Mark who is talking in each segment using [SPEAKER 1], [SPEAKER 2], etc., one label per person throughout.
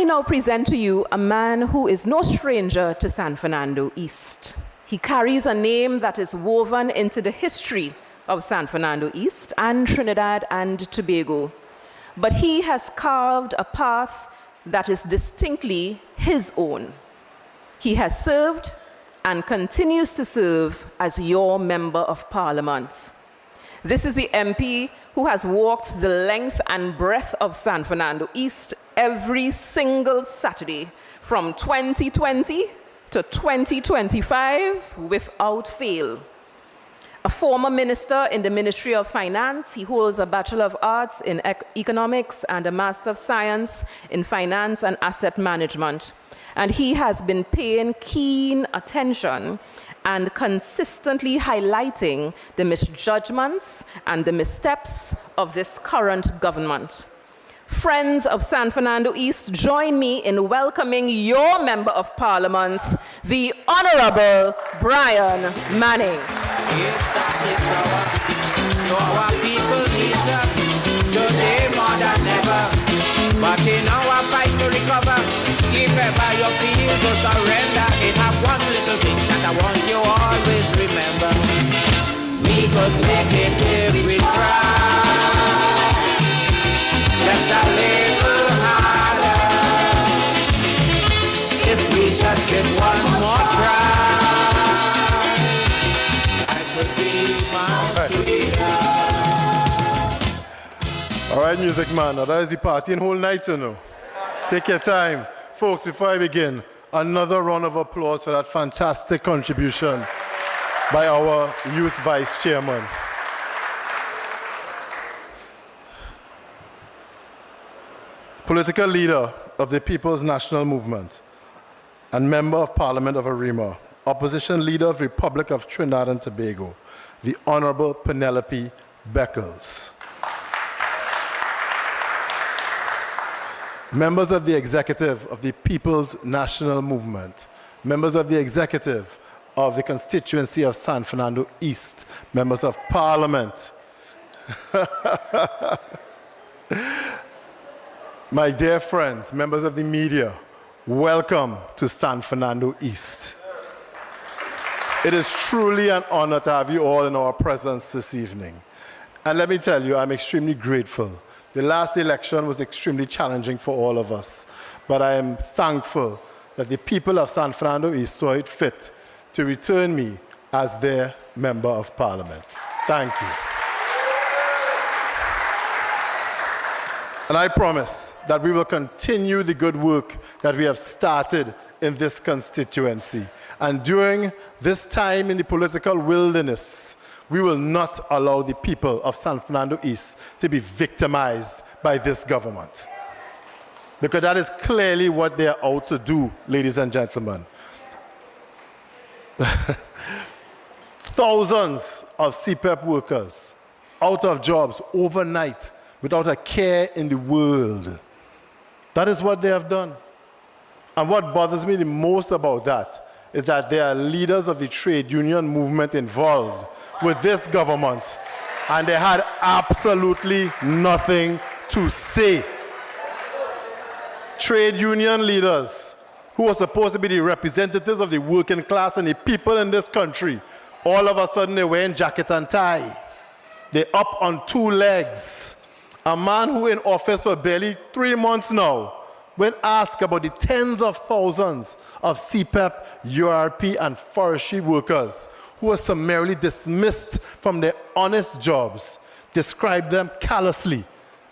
[SPEAKER 1] I now present to you a man who is no stranger to San Fernando East. He carries a name that is woven into the history of San Fernando East and Trinidad and Tobago. But he has carved a path that is distinctly his own. He has served and continues to serve as your Member of Parliament. This is the MP who has walked the length and breadth of San Fernando East every single Saturday from 2020 to 2025 without fail. A former minister in the Ministry of Finance, he holds a Bachelor of Arts in Economics and a Master of Science in Finance and Asset Management. And he has been paying keen attention and consistently highlighting the misjudgments and the missteps of this current government. Friends of San Fernando East, join me in welcoming your Member of Parliament, the Honorable Brian Manning.
[SPEAKER 2] Yes, that is our people need us today more than ever. But in our fight to recover, if ever you feel to surrender, it have one little thing that I want you always remember. We could make it if we try. Just a little harder. If we just get one more try, I could be my sweetheart.
[SPEAKER 3] All right, music man, now that is the party and whole night, you know. Take your time. Folks, before I begin, another round of applause for that fantastic contribution by our youth vice chairman. Political leader of the People's National Movement and Member of Parliament of Arima, Opposition Leader of the Republic of Trinidad and Tobago, the Honorable Penelope Beckles. Members of the Executive of the People's National Movement, members of the Executive of the constituency of San Fernando East, members of Parliament, my dear friends, members of the media, welcome to San Fernando East. It is truly an honor to have you all in our presence this evening. And let me tell you, I'm extremely grateful. The last election was extremely challenging for all of us, but I am thankful that the people of San Fernando East saw it fit to return me as their Member of Parliament. Thank you. And I promise that we will continue the good work that we have started in this constituency. And during this time in the political wilderness, we will not allow the people of San Fernando East to be victimized by this government. Because that is clearly what they are out to do, ladies and gentlemen. Thousands of CPEP workers out of jobs overnight without a care in the world. That is what they have done. And what bothers me the most about that is that there are leaders of the trade union movement involved with this government, and they had absolutely nothing to say. Trade union leaders who are supposed to be the representatives of the working class and the people in this country, all of a sudden they're wearing jacket and tie. They're up on two legs. A man who in office for barely 3 months now, when asked about the tens of thousands of CPEP, URP, and forestry workers who were summarily dismissed from their honest jobs, described them callously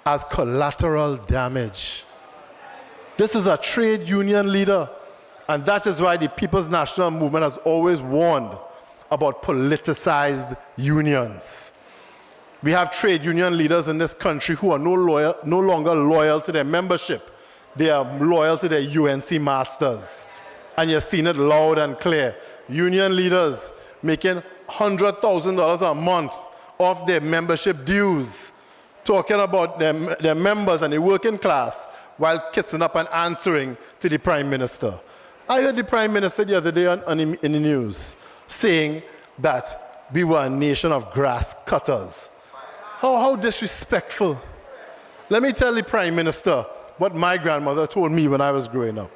[SPEAKER 3] as collateral damage. This is a trade union leader, and that is why the People's National Movement has always warned about politicized unions. We have trade union leaders in this country who are no longer loyal to their membership. They are loyal to their UNC masters. And you're seeing it loud and clear. Union leaders making $100,000 a month off their membership dues, talking about their members and the working class while kissing up and answering to the Prime Minister. I heard the Prime Minister the other day in the news saying that we were a nation of grass cutters. How disrespectful. Let me tell the Prime Minister what my grandmother told me when I was growing up,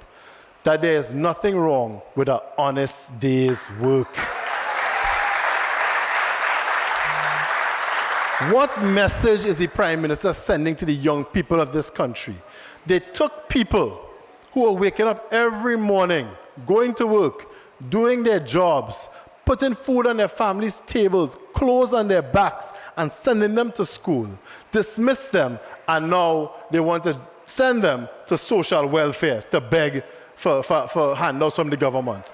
[SPEAKER 3] that there is nothing wrong with an honest day's work. What message is the Prime Minister sending to the young people of this country? They took people who are waking up every morning, going to work, doing their jobs, putting food on their families' tables, clothes on their backs, and sending them to school, dismiss them, and now they want to send them to social welfare to beg for handouts from the government.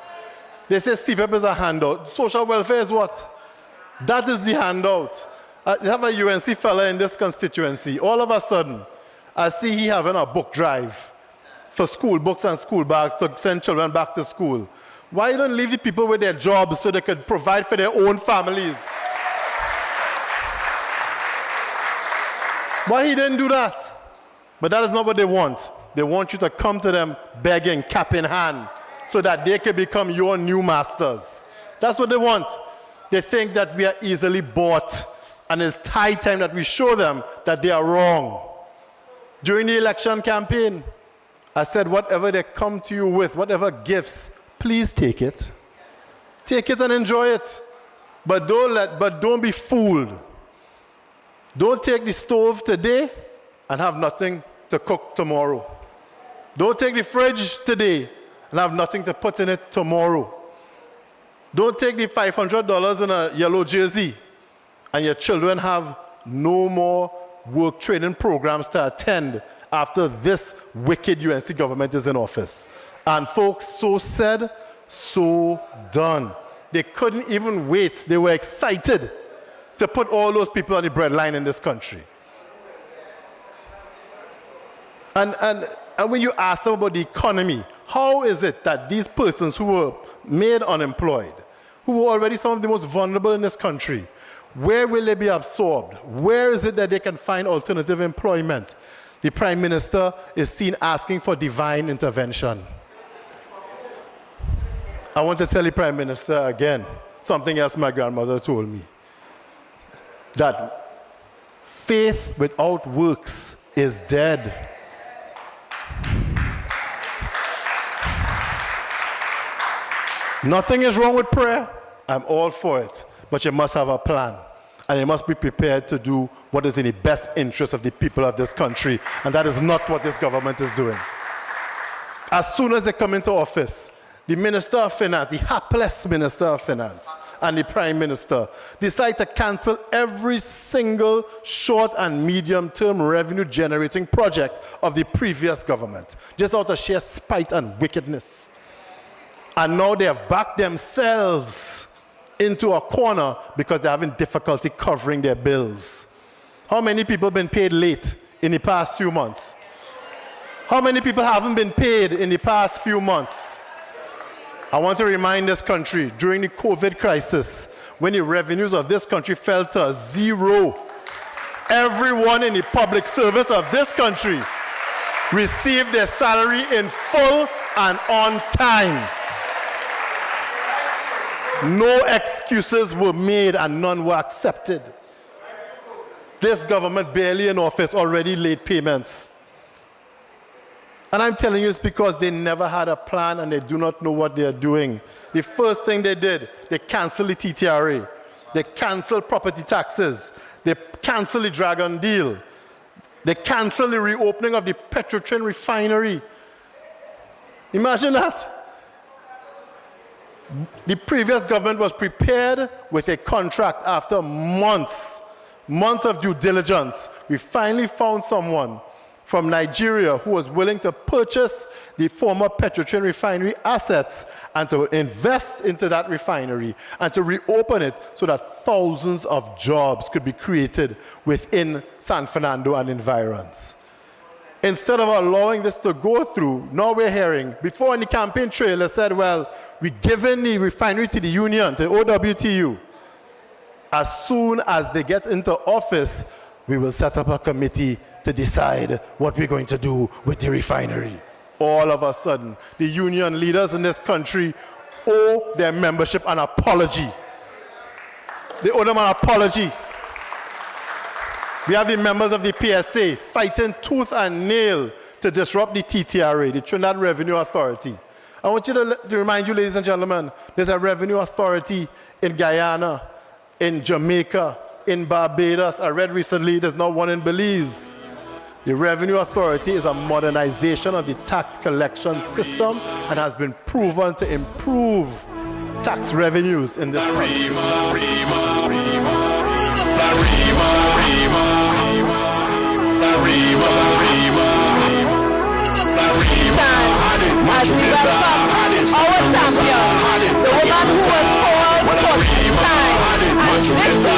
[SPEAKER 3] They say CPAP is a handout. Social welfare is what? That is the handout. You have a UNC fella in this constituency. All of a sudden, I see he having a book drive for school books and school bags to send children back to school. Why don't leave the people with their jobs so they could provide for their own families? Why he didn't do that? But that is not what they want. They want you to come to them begging, cap in hand, so that they can become your new masters. That's what they want. They think that we are easily bought, and it's high time that we show them that they are wrong. During the election campaign, I said, whatever they come to you with, whatever gifts, please take it. Take it and enjoy it. But don't be fooled. Don't take the stove today and have nothing to cook tomorrow. Don't take the fridge today and have nothing to put in it tomorrow. Don't take the $500 in a yellow jersey and your children have no more work training programs to attend after this wicked UNC government is in office. And folks, so said, so done. They couldn't even wait. They were excited to put all those people on the breadline in this country. And when you ask them about the economy, how is it that these persons who were made unemployed, who were already some of the most vulnerable in this country, where will they be absorbed? Where is it that they can find alternative employment? The Prime Minister is seen asking for divine intervention. I want to tell the Prime Minister again, something else my grandmother told me, that faith without works is dead. Nothing is wrong with prayer. I'm all for it. But you must have a plan. And you must be prepared to do what is in the best interest of the people of this country. And that is not what this government is doing. As soon as they come into office, the Minister of Finance, the hapless Minister of Finance, and the Prime Minister decide to cancel every single short and medium-term revenue-generating project of the previous government, just out of sheer spite and wickedness. And now they have backed themselves into a corner because they're having difficulty covering their bills. How many people have been paid late in the past few months? How many people haven't been paid in the past few months? I want to remind this country, during the COVID crisis, when the revenues of this country fell to zero, everyone in the public service of this country received their salary in full and on time. No excuses were made and none were accepted. This government, barely in office, already late payments. And I'm telling you it's because they never had a plan and they do not know what they are doing. The first thing they did, they canceled the TTRA. They canceled property taxes. They canceled the Dragon deal. They canceled the reopening of the Petrotrin refinery. Imagine that. The previous government was prepared with a contract after months of due diligence. We finally found someone from Nigeria who was willing to purchase the former Petrotrin refinery assets and to invest into that refinery and to reopen it so that thousands of jobs could be created within San Fernando and environs. Instead of allowing this to go through, now we're hearing, before in the campaign trail, they said, well, we're giving the refinery to the union, to OWTU. As soon as they get into office, we will set up a committee to decide what we're going to do with the refinery. All of a sudden, the union leaders in this country owe their membership an apology. They owe them an apology. We have the members of the PSA fighting tooth and nail to disrupt the TTRA, the Trinidad Revenue Authority. I want you to remind you, ladies and gentlemen, there's a revenue authority in Guyana, in Jamaica, in Barbados. I read recently there's not one in Belize. The Revenue Authority is a modernization of the tax collection system and has been proven to improve tax revenues in this country.
[SPEAKER 1] As we welcome our champion, the woman who was called for this time, and this season,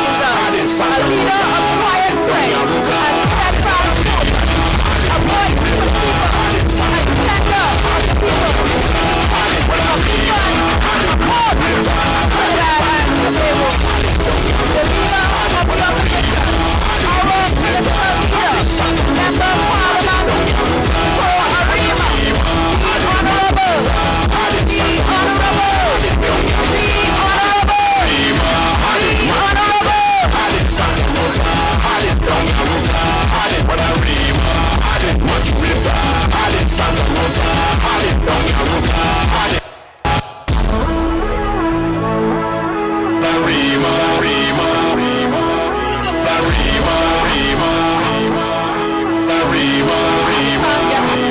[SPEAKER 1] a leader of quiet strength and steadfast hope, a voice for the people, a defender of the people, a beacon of hope for the land and the people. The leader of the opposition, our political leader, member of parliament, for Arima, the honorable,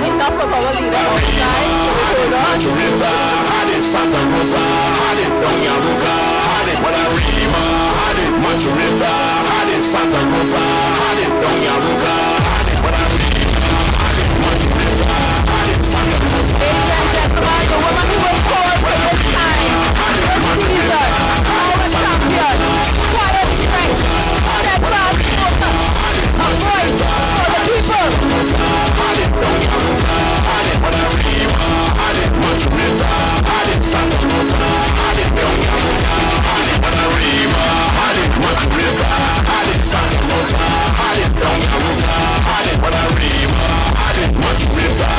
[SPEAKER 1] enough of our leader outside.
[SPEAKER 4] Santa Rosa, Doña Ruca, Guadarrima, Machurita, Santa Rosa, Doña Ruca, Guadarrima, Machurita, Santa Rosa.
[SPEAKER 1] Ladies and gentlemen, the woman who was called for this time, this season, our champion, quiet strength, steadfast focus, a voice for the people.
[SPEAKER 4] Doña Ruca, Guadarrima, Machurita, Santa Rosa, Doña Ruca, Guadarrima, Machurita, Santa Rosa, Doña Ruca, Guadarrima, Machurita,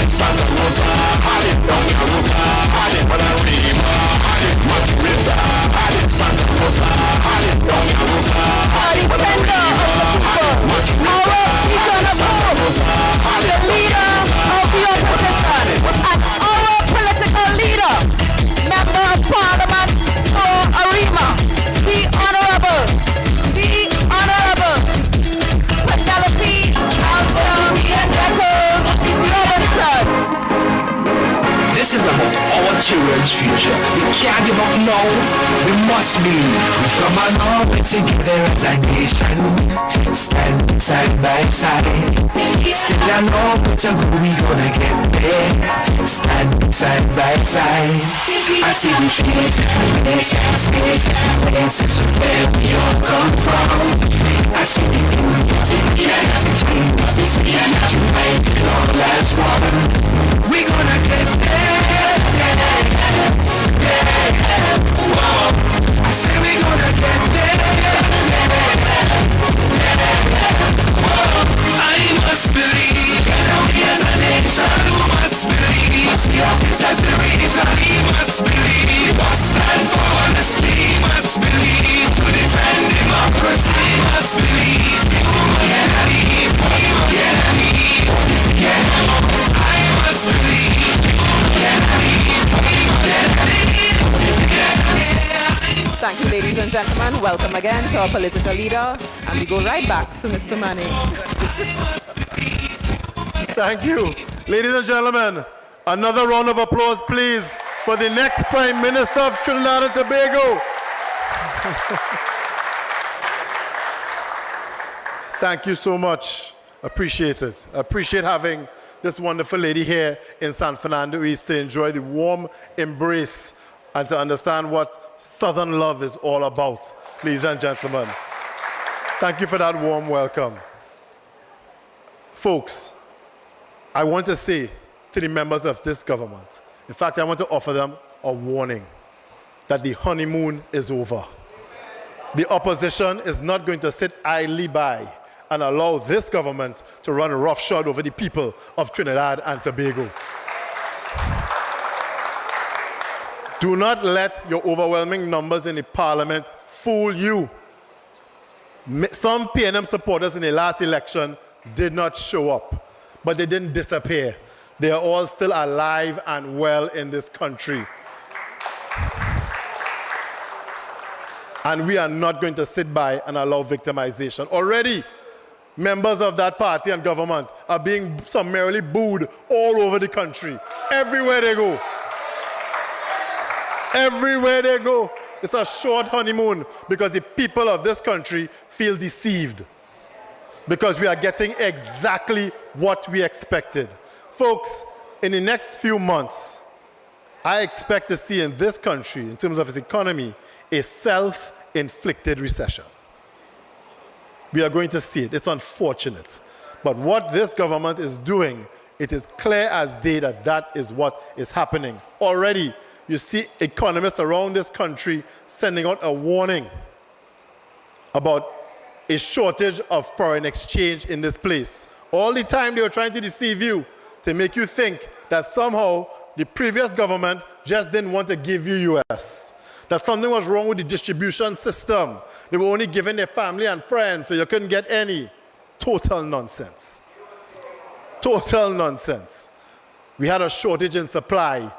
[SPEAKER 4] Santa Rosa, Doña Ruca, Guadarrima, Machurita, Santa Rosa, Doña Ruca,
[SPEAKER 1] Defender of the people, our beacon of hope, the leader of the opposition, and our political leader, member of parliament for Arima, the honorable Penelope Beckles Robinson.
[SPEAKER 4] This is about our children's future. We can't give up now. We must believe. We come along together as a nation, standing side by side. Still I know better go, we gonna get there. Standing side by side. I see the places where we all come from. I see the dreams, the dreams, united all as one. We gonna get there. Whoa. I say we gonna get there. I must believe, we as a nation must believe. The office has the reason, we must believe. Must stand for honesty, must believe. To defend democracy, must believe. I must believe.
[SPEAKER 1] Thank you, ladies and gentlemen. Welcome again to our political leader. And we go right back to Mr. Manning.
[SPEAKER 3] Thank you. Ladies and gentlemen, another round of applause, please, for the next Prime Minister of Trinidad and Tobago. Thank you so much. Appreciate it. Appreciate having this wonderful lady here in San Fernando East to enjoy the warm embrace and to understand what Southern love is all about, ladies and gentlemen. Thank you for that warm welcome. Folks, I want to say to the members of this government, in fact, I want to offer them a warning that the honeymoon is over. The opposition is not going to sit idly by and allow this government to run roughshod over the people of Trinidad and Tobago. Do not let your overwhelming numbers in the parliament fool you. Some PNM supporters in the last election did not show up but they didn't disappear. They are all still alive and well in this country. And we are not going to sit by and allow victimization. Already, members of that party and government are being summarily booed all over the country. Everywhere they go. Everywhere they go. It's a short honeymoon because the people of this country feel deceived. Because we are getting exactly what we expected. Folks, in the next few months, I expect to see in this country, in terms of its economy, a self-inflicted recession. We are going to see it. It's unfortunate. But what this government is doing, it is clear as day that that is what is happening. Already, you see economists around this country sending out a warning about a shortage of foreign exchange in this place. All the time they were trying to deceive you, to make you think that somehow the previous government just didn't want to give you US. That something was wrong with the distribution system. They were only giving their family and friends, so you couldn't get any. Total nonsense. Total nonsense. We had a shortage in supply.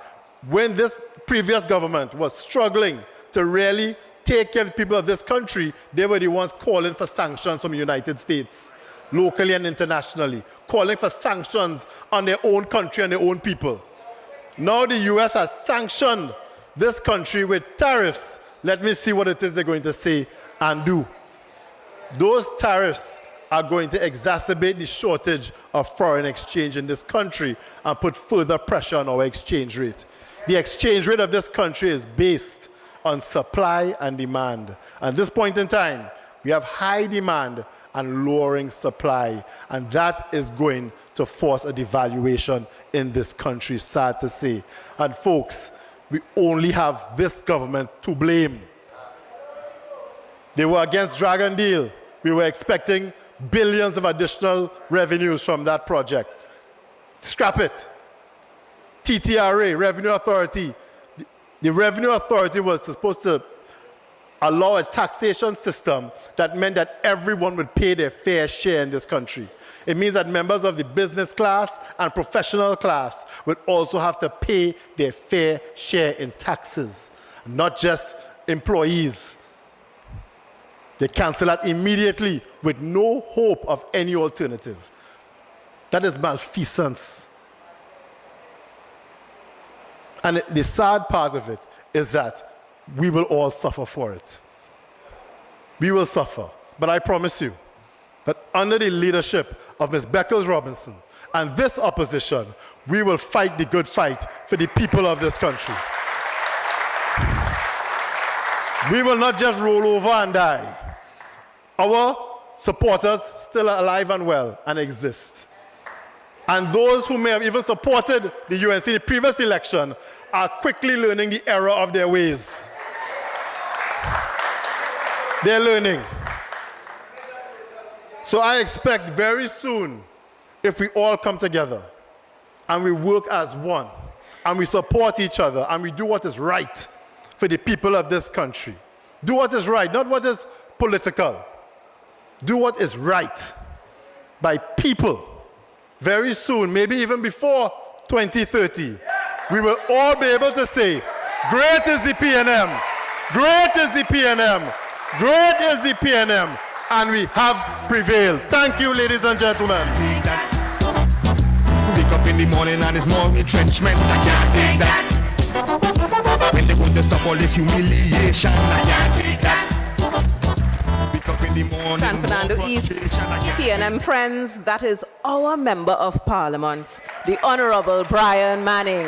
[SPEAKER 3] When this previous government was struggling to really take care of the people of this country, they were the ones calling for sanctions from the United States, locally and internationally, calling for sanctions on their own country and their own people. Now the US has sanctioned this country with tariffs. Let me see what it is they're going to say and do. Those tariffs are going to exacerbate the shortage of foreign exchange in this country and put further pressure on our exchange rate. The exchange rate of this country is based on supply and demand. At this point in time, we have high demand and lowering supply, and that is going to force a devaluation in this country, sad to say. And folks, we only have this government to blame. They were against Dragon Deal. We were expecting billions of additional revenues from that project. Scrap it. TTRA, Revenue Authority. The Revenue Authority was supposed to allow a taxation system that meant that everyone would pay their fair share in this country. It means that members of the business class and professional class would also have to pay their fair share in taxes, not just employees. They cancel that immediately with no hope of any alternative. That is malfeasance. And the sad part of it is that we will all suffer for it. We will suffer. But I promise you that under the leadership of Ms. Beckles Robinson and this opposition, we will fight the good fight for the people of this country. We will not just roll over and die. Our supporters still are alive and well and exist. And those who may have even supported the UNC in the previous election are quickly learning the error of their ways. They're learning. So I expect very soon, if we all come together and we work as one and we support each other and we do what is right for the people of this country. Do what is right, not what is political. Do what is right by people. Very soon, maybe even before 2030, we will all be able to say, great is the PNM, great is the PNM, great is the PNM, and we have prevailed. Thank you, ladies and gentlemen.
[SPEAKER 4] Wake up in the morning and it's more retrenchment. I can't take that. When they want to stop all this humiliation, I can't take that.
[SPEAKER 1] San Fernando East, PNM friends, that is our Member of Parliament, the Honorable Brian Manning.